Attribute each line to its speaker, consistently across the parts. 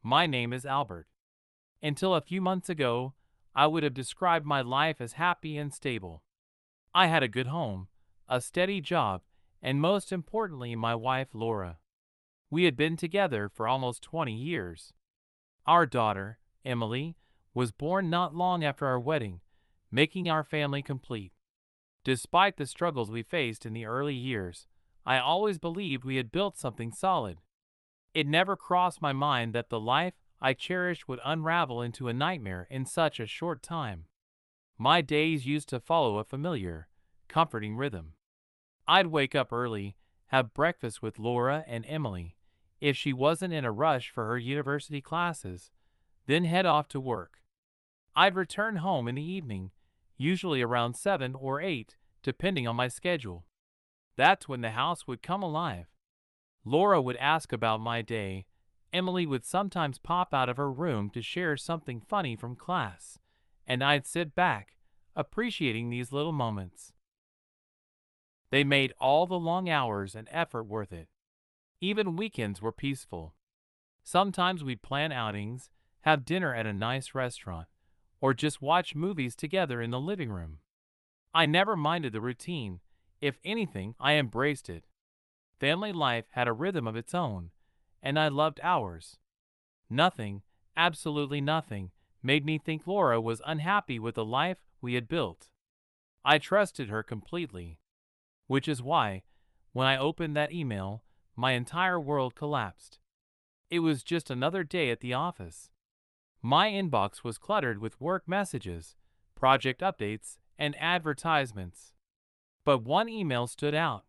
Speaker 1: My name is Albert. Until a few months ago, I would have described my life as happy and stable. I had a good home, a steady job, and most importantly, my wife Laura. We had been together for almost 20 years. Our daughter, Emily, was born not long after our wedding, making our family complete. Despite the struggles we faced in the early years, I always believed we had built something solid. It never crossed my mind that the life I cherished would unravel into a nightmare in such a short time. My days used to follow a familiar, comforting rhythm. I'd wake up early, have breakfast with Laura and Emily, if she wasn't in a rush for her university classes, then head off to work. I'd return home in the evening, usually around 7 or 8, depending on my schedule. That's when the house would come alive. Laura would ask about my day. Emily would sometimes pop out of her room to share something funny from class, and I'd sit back, appreciating these little moments. They made all the long hours and effort worth it. Even weekends were peaceful. Sometimes we'd plan outings, have dinner at a nice restaurant, or just watch movies together in the living room. I never minded the routine. If anything, I embraced it. Family life had a rhythm of its own, and I loved ours. Nothing, absolutely nothing, made me think Laura was unhappy with the life we had built. I trusted her completely, which is why, when I opened that email, my entire world collapsed. It was just another day at the office. My inbox was cluttered with work messages, project updates, and advertisements. But one email stood out.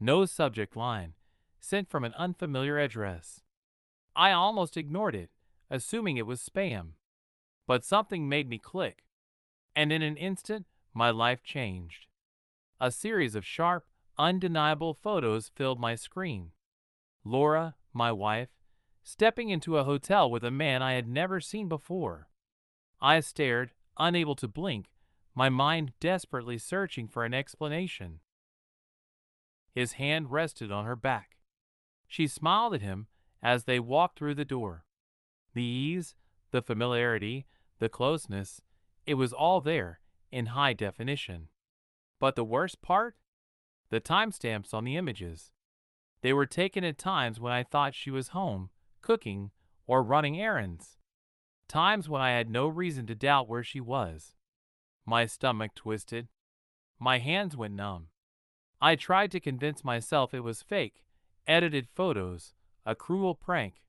Speaker 1: No subject line, sent from an unfamiliar address. I almost ignored it, assuming it was spam. But something made me click, and in an instant, my life changed. A series of sharp, undeniable photos filled my screen. Laura, my wife, stepping into a hotel with a man I had never seen before. I stared, unable to blink, my mind desperately searching for an explanation. His hand rested on her back. She smiled at him as they walked through the door. The ease, the familiarity, the closeness, it was all there, in high definition. But the worst part? The timestamps on the images. They were taken at times when I thought she was home, cooking, or running errands. Times when I had no reason to doubt where she was. My stomach twisted. My hands went numb. I tried to convince myself it was fake, edited photos, a cruel prank.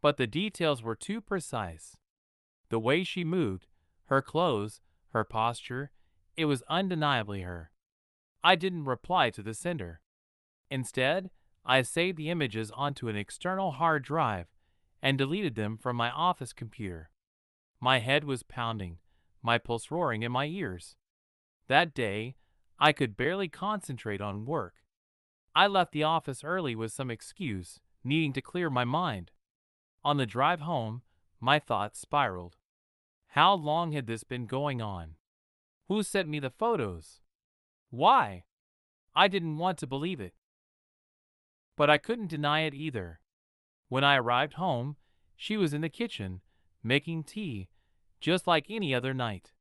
Speaker 1: But the details were too precise. The way she moved, her clothes, her posture, it was undeniably her. I didn't reply to the sender. Instead, I saved the images onto an external hard drive and deleted them from my office computer. My head was pounding, my pulse roaring in my ears. That day, I could barely concentrate on work. I left the office early with some excuse, needing to clear my mind. On the drive home, my thoughts spiraled. How long had this been going on? Who sent me the photos? Why? I didn't want to believe it. But I couldn't deny it either. When I arrived home, she was in the kitchen, making tea, just like any other night.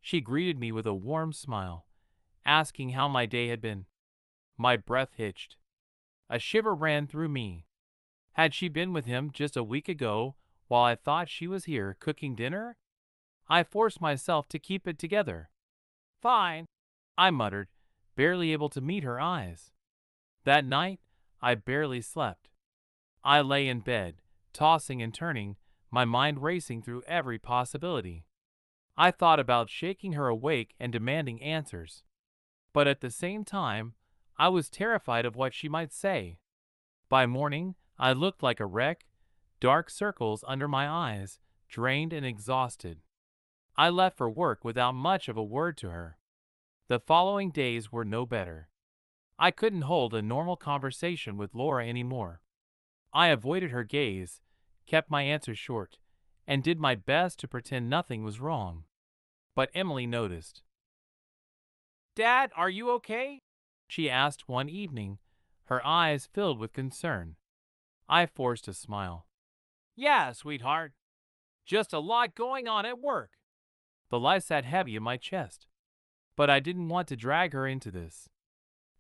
Speaker 1: She greeted me with a warm smile, asking how my day had been. My breath hitched. A shiver ran through me. Had she been with him just a week ago while I thought she was here cooking dinner? I forced myself to keep it together. Fine, I muttered, barely able to meet her eyes. That night, I barely slept. I lay in bed, tossing and turning, my mind racing through every possibility. I thought about shaking her awake and demanding answers. But at the same time, I was terrified of what she might say. By morning, I looked like a wreck, dark circles under my eyes, drained and exhausted. I left for work without much of a word to her. The following days were no better. I couldn't hold a normal conversation with Laura anymore. I avoided her gaze, kept my answers short, and did my best to pretend nothing was wrong. But Emily noticed. "Dad, are you okay?" she asked one evening, her eyes filled with concern. I forced a smile. Yeah, sweetheart. Just a lot going on at work. The lie sat heavy in my chest, but I didn't want to drag her into this.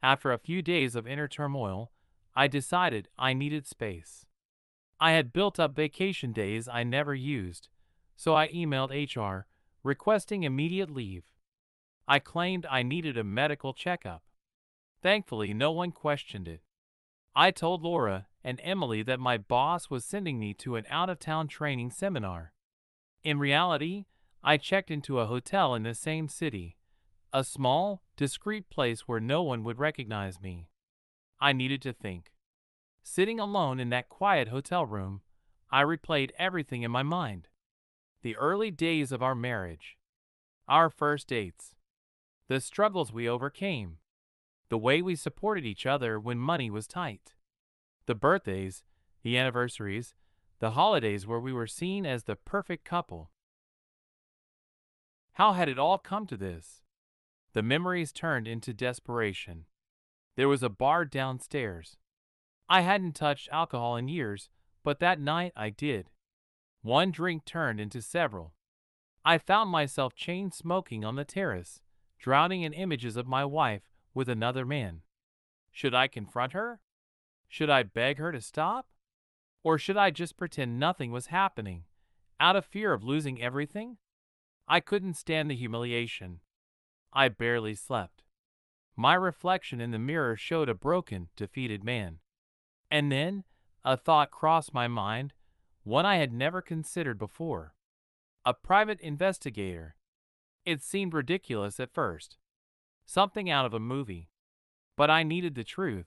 Speaker 1: After a few days of inner turmoil, I decided I needed space. I had built up vacation days I never used, so I emailed HR requesting immediate leave. I claimed I needed a medical checkup. Thankfully, no one questioned it. I told Laura and Emily that my boss was sending me to an out-of-town training seminar. In reality, I checked into a hotel in the same city, a small, discreet place where no one would recognize me. I needed to think. Sitting alone in that quiet hotel room, I replayed everything in my mind. The early days of our marriage, our first dates, the struggles we overcame, the way we supported each other when money was tight, the birthdays, the anniversaries, the holidays where we were seen as the perfect couple. How had it all come to this? The memories turned into desperation. There was a bar downstairs. I hadn't touched alcohol in years, but that night I did. One drink turned into several. I found myself chain smoking on the terrace, drowning in images of my wife with another man. Should I confront her? Should I beg her to stop? Or should I just pretend nothing was happening, out of fear of losing everything? I couldn't stand the humiliation. I barely slept. My reflection in the mirror showed a broken, defeated man. And then, a thought crossed my mind, one I had never considered before. A private investigator. It seemed ridiculous at first. Something out of a movie. But I needed the truth.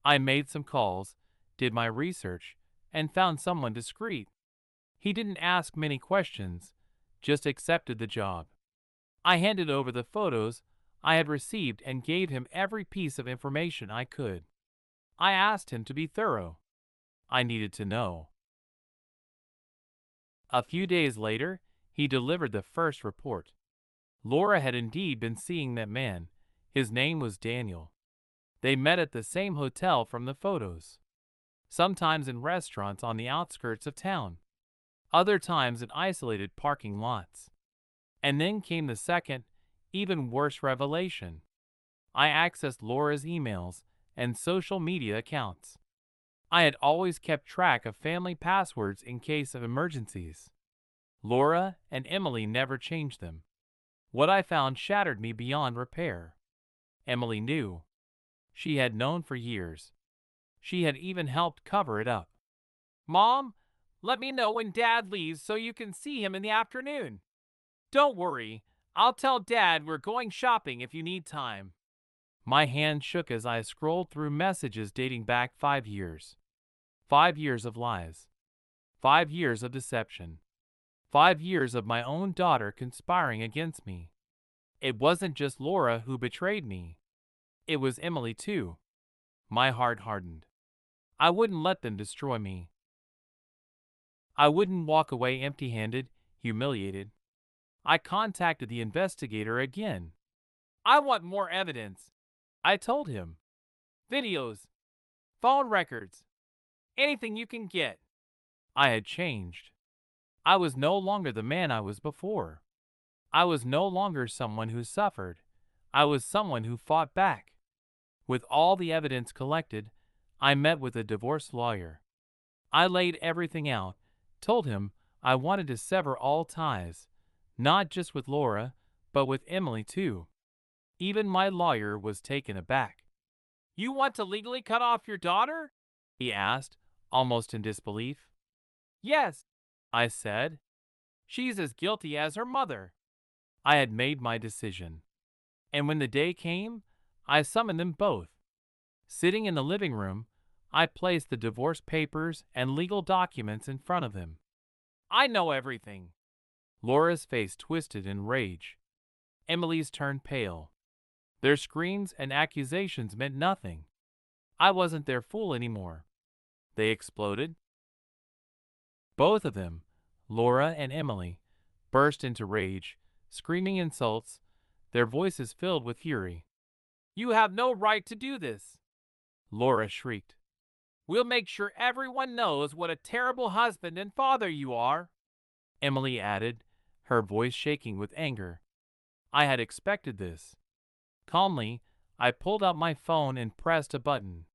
Speaker 1: I made some calls, did my research, and found someone discreet. He didn't ask many questions, just accepted the job. I handed over the photos I had received and gave him every piece of information I could. I asked him to be thorough. I needed to know. A few days later, he delivered the first report. Laura had indeed been seeing that man. His name was Daniel. They met at the same hotel from the photos. Sometimes in restaurants on the outskirts of town. Other times in isolated parking lots. And then came the second, even worse revelation. I accessed Laura's emails and social media accounts. I had always kept track of family passwords in case of emergencies. Laura and Emily never changed them. What I found shattered me beyond repair. Emily knew. She had known for years. She had even helped cover it up. Mom, let me know when Dad leaves so you can see him in the afternoon. Don't worry, I'll tell Dad we're going shopping if you need time. My hand shook as I scrolled through messages dating back 5 years. 5 years of lies. 5 years of deception. 5 years of my own daughter conspiring against me. It wasn't just Laura who betrayed me. It was Emily too. My heart hardened. I wouldn't let them destroy me. I wouldn't walk away empty-handed, humiliated. I contacted the investigator again. I want more evidence, I told him. Videos, phone records, anything you can get. I had changed. I was no longer the man I was before. I was no longer someone who suffered. I was someone who fought back. With all the evidence collected, I met with a divorce lawyer. I laid everything out, told him I wanted to sever all ties, not just with Laura, but with Emily too. Even my lawyer was taken aback. You want to legally cut off your daughter? He asked, almost in disbelief. Yes, I said. She's as guilty as her mother. I had made my decision. And when the day came, I summoned them both. Sitting in the living room, I placed the divorce papers and legal documents in front of them. I know everything. Laura's face twisted in rage. Emily's turned pale. Their screams and accusations meant nothing. I wasn't their fool anymore. They exploded. Both of them, Laura and Emily, burst into rage, screaming insults, their voices filled with fury. You have no right to do this, Laura shrieked. We'll make sure everyone knows what a terrible husband and father you are, Emily added, her voice shaking with anger. I had expected this. Calmly, I pulled out my phone and pressed a button.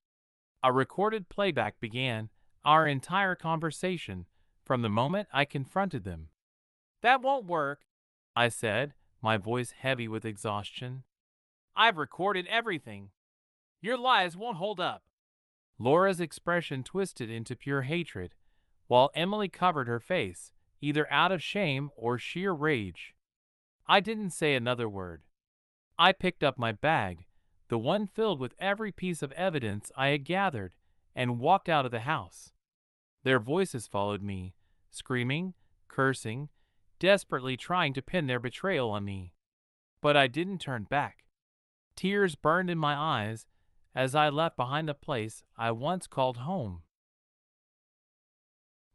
Speaker 1: A recorded playback began our entire conversation from the moment I confronted them. That won't work, I said, my voice heavy with exhaustion. I've recorded everything. Your lies won't hold up. Laura's expression twisted into pure hatred, while Emily covered her face, either out of shame or sheer rage. I didn't say another word. I picked up my bag, the one filled with every piece of evidence I had gathered, and walked out of the house. Their voices followed me, screaming, cursing, desperately trying to pin their betrayal on me. But I didn't turn back. Tears burned in my eyes as I left behind the place I once called home.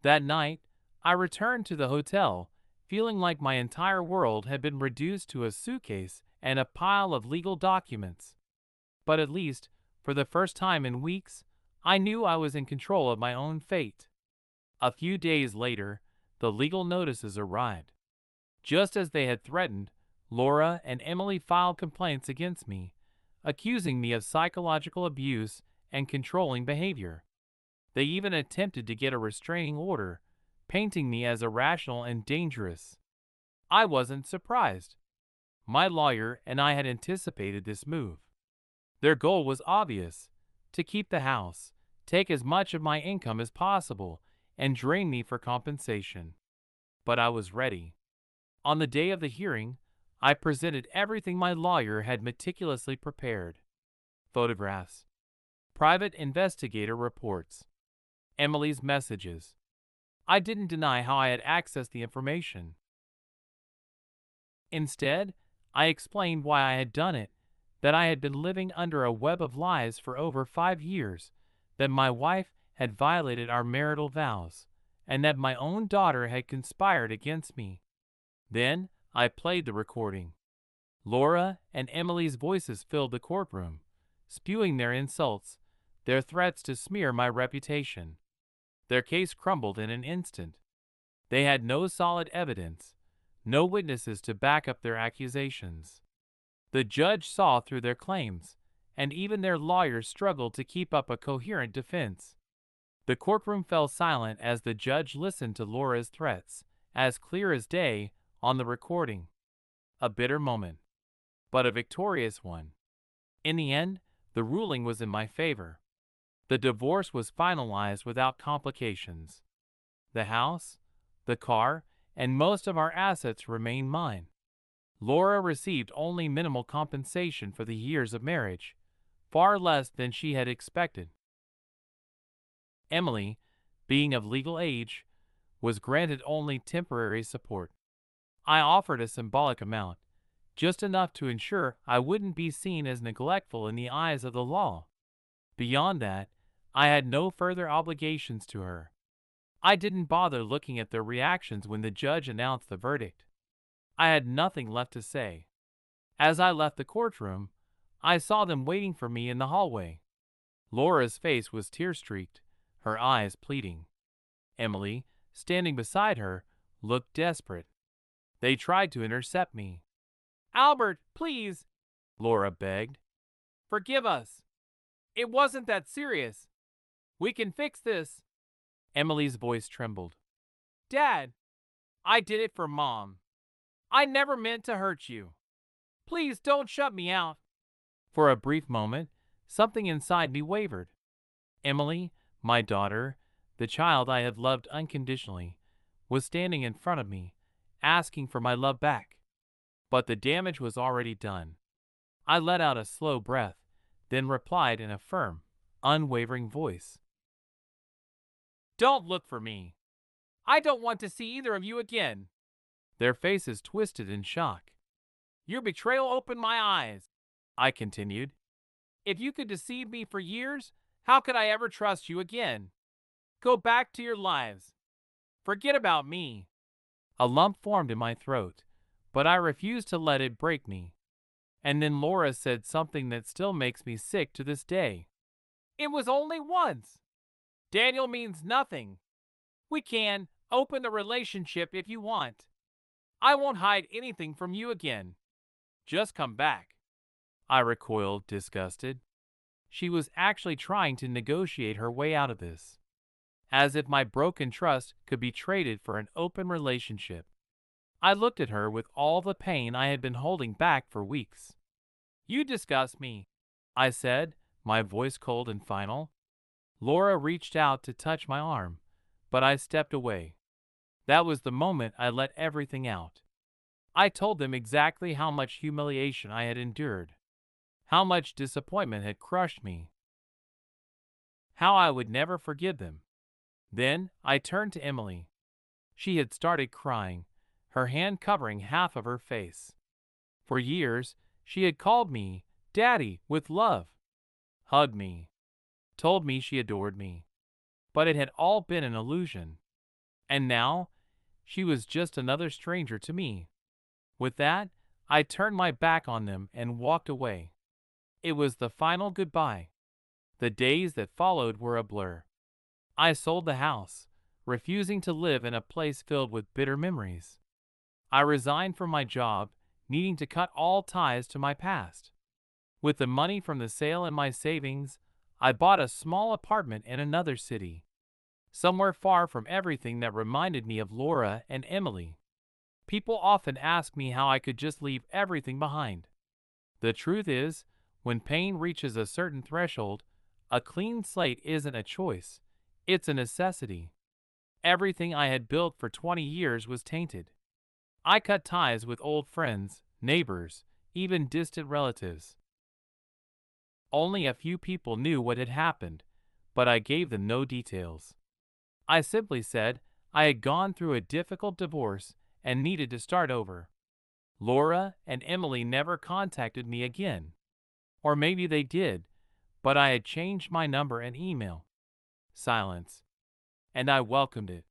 Speaker 1: That night, I returned to the hotel, feeling like my entire world had been reduced to a suitcase and a pile of legal documents. But at least, for the first time in weeks, I knew I was in control of my own fate. A few days later, the legal notices arrived. Just as they had threatened, Laura and Emily filed complaints against me, accusing me of psychological abuse and controlling behavior. They even attempted to get a restraining order, painting me as irrational and dangerous. I wasn't surprised. My lawyer and I had anticipated this move. Their goal was obvious: to keep the house, take as much of my income as possible, and drain me for compensation. But I was ready. On the day of the hearing, I presented everything my lawyer had meticulously prepared: photographs, private investigator reports, Emily's messages. I didn't deny how I had accessed the information. Instead, I explained why I had done it, that I had been living under a web of lies for over 5 years, that my wife had violated our marital vows, and that my own daughter had conspired against me. Then I played the recording. Laura and Emily's voices filled the courtroom, spewing their insults, their threats to smear my reputation. Their case crumbled in an instant. They had no solid evidence, no witnesses to back up their accusations. The judge saw through their claims, and even their lawyers struggled to keep up a coherent defense. The courtroom fell silent as the judge listened to Laura's threats, as clear as day, on the recording. A bitter moment, but a victorious one. In the end, the ruling was in my favor. The divorce was finalized without complications. The house, the car, and most of our assets remained mine. Laura received only minimal compensation for the years of marriage, far less than she had expected. Emily, being of legal age, was granted only temporary support. I offered a symbolic amount, just enough to ensure I wouldn't be seen as neglectful in the eyes of the law. Beyond that, I had no further obligations to her. I didn't bother looking at their reactions when the judge announced the verdict. I had nothing left to say. As I left the courtroom, I saw them waiting for me in the hallway. Laura's face was tear-streaked, her eyes pleading. Emily, standing beside her, looked desperate. They tried to intercept me. "Albert, please," Laura begged. "Forgive us. It wasn't that serious. We can fix this." Emily's voice trembled. "Dad, I did it for Mom. I never meant to hurt you. Please don't shut me out." For a brief moment, something inside me wavered. Emily, my daughter, the child I had loved unconditionally, was standing in front of me, asking for my love back. But the damage was already done. I let out a slow breath, then replied in a firm, unwavering voice. "Don't look for me. I don't want to see either of you again." Their faces twisted in shock. "Your betrayal opened my eyes," I continued. "If you could deceive me for years, how could I ever trust you again? Go back to your lives. Forget about me." A lump formed in my throat, but I refused to let it break me. And then Laura said something that still makes me sick to this day. "It was only once. Daniel means nothing. We can open the relationship if you want. I won't hide anything from you again. Just come back. I recoiled, disgusted. She was actually trying to negotiate her way out of this, as if my broken trust could be traded for an open relationship. I looked at her with all the pain I had been holding back for weeks. You disgust me, I said, my voice cold and final. Laura reached out to touch my arm, but I stepped away. That was the moment I let everything out. I told them exactly how much humiliation I had endured, how much disappointment had crushed me, how I would never forgive them. Then I turned to Emily. She had started crying, her hand covering half of her face. For years, she had called me Daddy with love, hugged me, told me she adored me. But it had all been an illusion. And now, she was just another stranger to me. With that, I turned my back on them and walked away. It was the final goodbye. The days that followed were a blur. I sold the house, refusing to live in a place filled with bitter memories. I resigned from my job, needing to cut all ties to my past. With the money from the sale and my savings, I bought a small apartment in another city, somewhere far from everything that reminded me of Laura and Emily. People often ask me how I could just leave everything behind. The truth is, when pain reaches a certain threshold, a clean slate isn't a choice, it's a necessity. Everything I had built for 20 years was tainted. I cut ties with old friends, neighbors, even distant relatives. Only a few people knew what had happened, but I gave them no details. I simply said I had gone through a difficult divorce and needed to start over. Laura and Emily never contacted me again. Or maybe they did, but I had changed my number and email. Silence. And I welcomed it.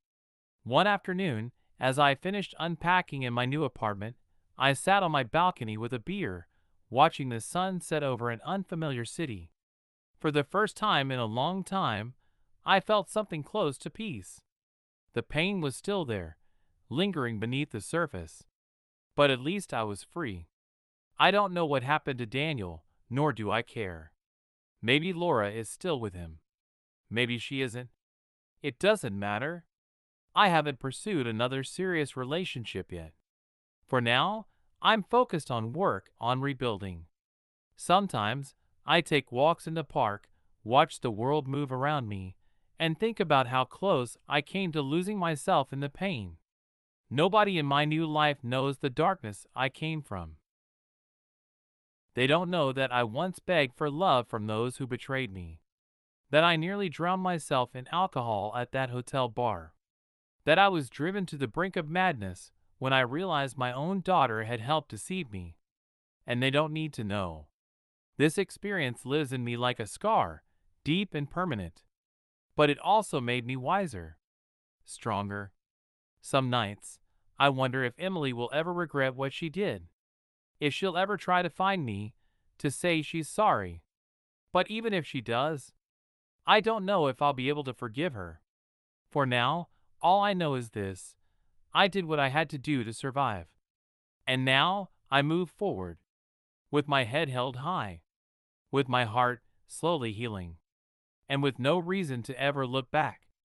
Speaker 1: One afternoon, as I finished unpacking in my new apartment, I sat on my balcony with a beer, watching the sun set over an unfamiliar city. For the first time in a long time, I felt something close to peace. The pain was still there, lingering beneath the surface. But at least I was free. I don't know what happened to Daniel, nor do I care. Maybe Laura is still with him. Maybe she isn't. It doesn't matter. I haven't pursued another serious relationship yet. For now, I'm focused on work, on rebuilding. Sometimes, I take walks in the park, watch the world move around me, and think about how close I came to losing myself in the pain. Nobody in my new life knows the darkness I came from. They don't know that I once begged for love from those who betrayed me, that I nearly drowned myself in alcohol at that hotel bar, that I was driven to the brink of madness when I realized my own daughter had helped deceive me. And they don't need to know. This experience lives in me like a scar, deep and permanent. But it also made me wiser, stronger. Some nights, I wonder if Emily will ever regret what she did, if she'll ever try to find me, to say she's sorry. But even if she does, I don't know if I'll be able to forgive her. For now, all I know is this: I did what I had to do to survive. And now, I move forward, with my head held high, with my heart slowly healing, and with no reason to ever look back.